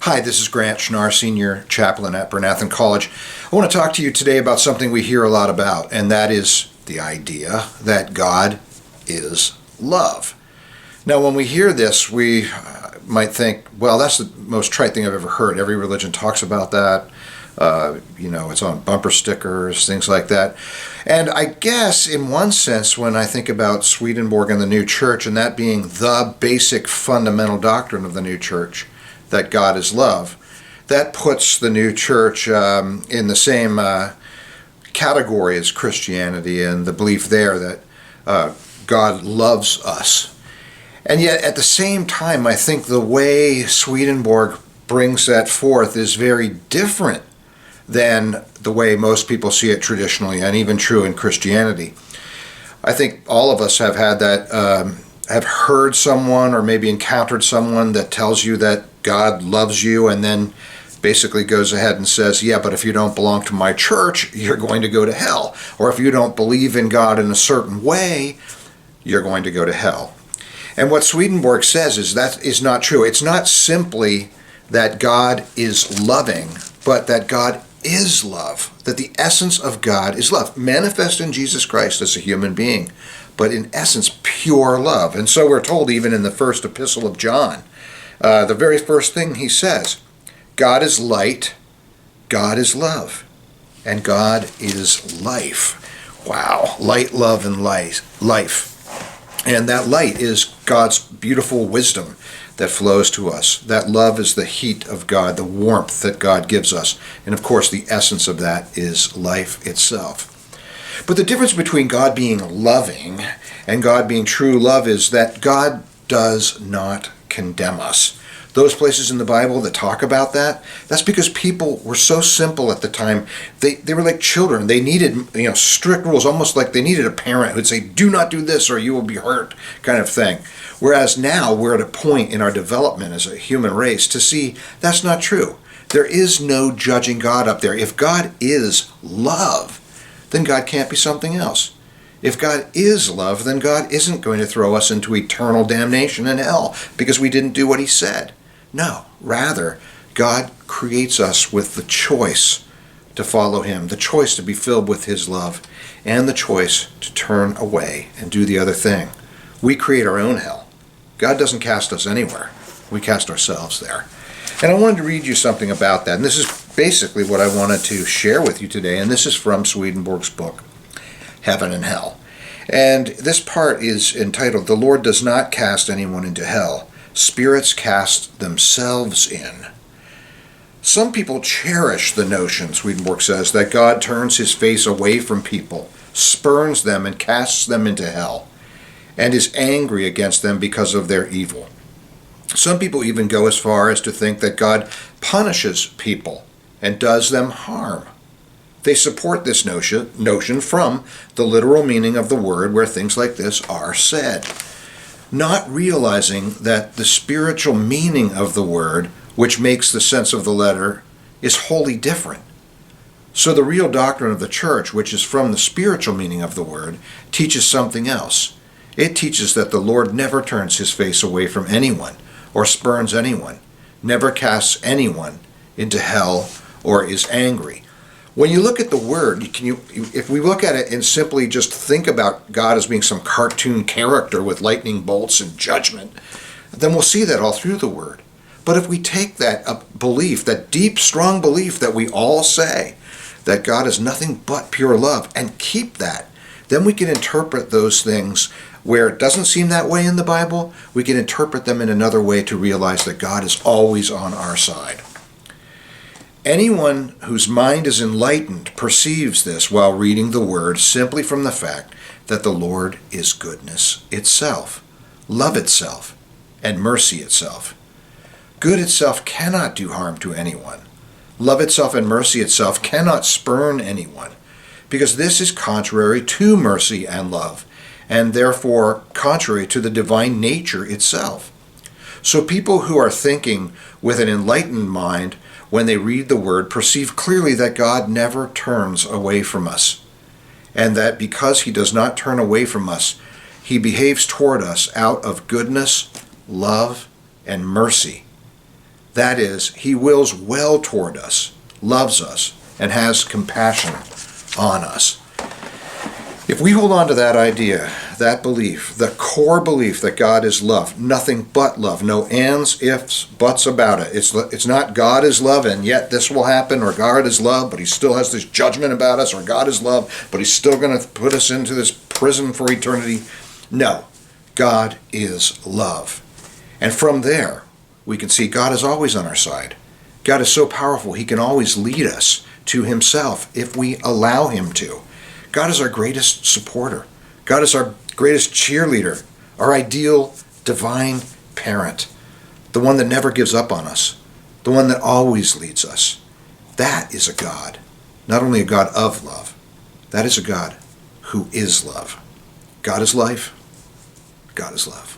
Hi, this is Grant Schnarr, Senior Chaplain at Bryn Athyn College. I want to talk to you today about something we hear a lot about, and that is the idea that God is love. Now, when we hear this, we might think, well, that's the most trite thing I've ever heard. Every religion talks about that. It's on bumper stickers, things like that. And I guess in one sense, when I think about Swedenborg and the new church, and that being the basic fundamental doctrine of the new church, that God is love, that puts the new church in the same category as Christianity and the belief there that God loves us. And yet at the same time, I think the way Swedenborg brings that forth is very different than the way most people see it traditionally, and even true in Christianity. I think all of us have had that, have heard someone or maybe encountered someone that tells you that God loves you and then basically goes ahead and says, yeah, but if you don't belong to my church, you're going to go to hell. Or if you don't believe in God in a certain way, you're going to go to hell. And what Swedenborg says is that is not true. It's not simply that God is loving, but that God is love, that the essence of God is love, manifest in Jesus Christ as a human being, but in essence, pure love. And so we're told even in the first epistle of John, the very first thing he says, God is light, God is love, and God is life. Wow, light, love, and life. And that light is God's beautiful wisdom that flows to us. That love is the heat of God, the warmth that God gives us. And of course, the essence of that is life itself. But the difference between God being loving and God being true love is that God does not condemn us. Those places in the Bible that talk about that, that's because people were so simple at the time. They were like children. They needed strict rules, almost like they needed a parent who'd say, do not do this or you will be hurt, kind of thing. Whereas now we're at a point in our development as a human race to see that's not true. There is no judging God up there. If God is love, then God can't be something else. If God is love, then God isn't going to throw us into eternal damnation in hell because we didn't do what he said. No, rather, God creates us with the choice to follow him, the choice to be filled with his love, and the choice to turn away and do the other thing. We create our own hell. God doesn't cast us anywhere. We cast ourselves there. And I wanted to read you something about that. And this is basically what I wanted to share with you today. And this is from Swedenborg's book, Heaven and Hell. And this part is entitled, The Lord Does Not Cast Anyone into Hell. Spirits cast themselves in. Some people cherish the notion, Swedenborg says, that God turns his face away from people, spurns them and casts them into hell, and is angry against them because of their evil. Some people even go as far as to think that God punishes people and does them harm. They support this notion from the literal meaning of the word where things like this are said, not realizing that the spiritual meaning of the word, which makes the sense of the letter, is wholly different. So the real doctrine of the church, which is from the spiritual meaning of the word, teaches something else. It teaches that the Lord never turns his face away from anyone or spurns anyone, never casts anyone into hell or is angry. When you look at the word, if we look at it and simply just think about God as being some cartoon character with lightning bolts and judgment, then we'll see that all through the word. But if we take that belief, that deep, strong belief that we all say, that God is nothing but pure love, and keep that, then we can interpret those things where it doesn't seem that way in the Bible. We can interpret them in another way to realize that God is always on our side. Anyone whose mind is enlightened perceives this while reading the word simply from the fact that the Lord is goodness itself, love itself, and mercy itself. Good itself cannot do harm to anyone. Love itself and mercy itself cannot spurn anyone, because this is contrary to mercy and love, and therefore contrary to the divine nature itself. So people who are thinking with an enlightened mind when they read the word perceive clearly that God never turns away from us, and that because he does not turn away from us, he behaves toward us out of goodness, love, and mercy. That is, he wills well toward us, loves us, and has compassion on us. If we hold on to that idea, that belief, the core belief that God is love, nothing but love, no ands, ifs, buts about it. It's not God is love and yet this will happen, or God is love but he still has this judgment about us, or God is love but he's still going to put us into this prison for eternity. No, God is love. And from there, we can see God is always on our side. God is so powerful, he can always lead us to himself if we allow him to. God is our greatest supporter. God is our greatest cheerleader, our ideal divine parent, the one that never gives up on us, the one that always leads us. That is a God, not only a God of love, that is a God who is love. God is life. God is love.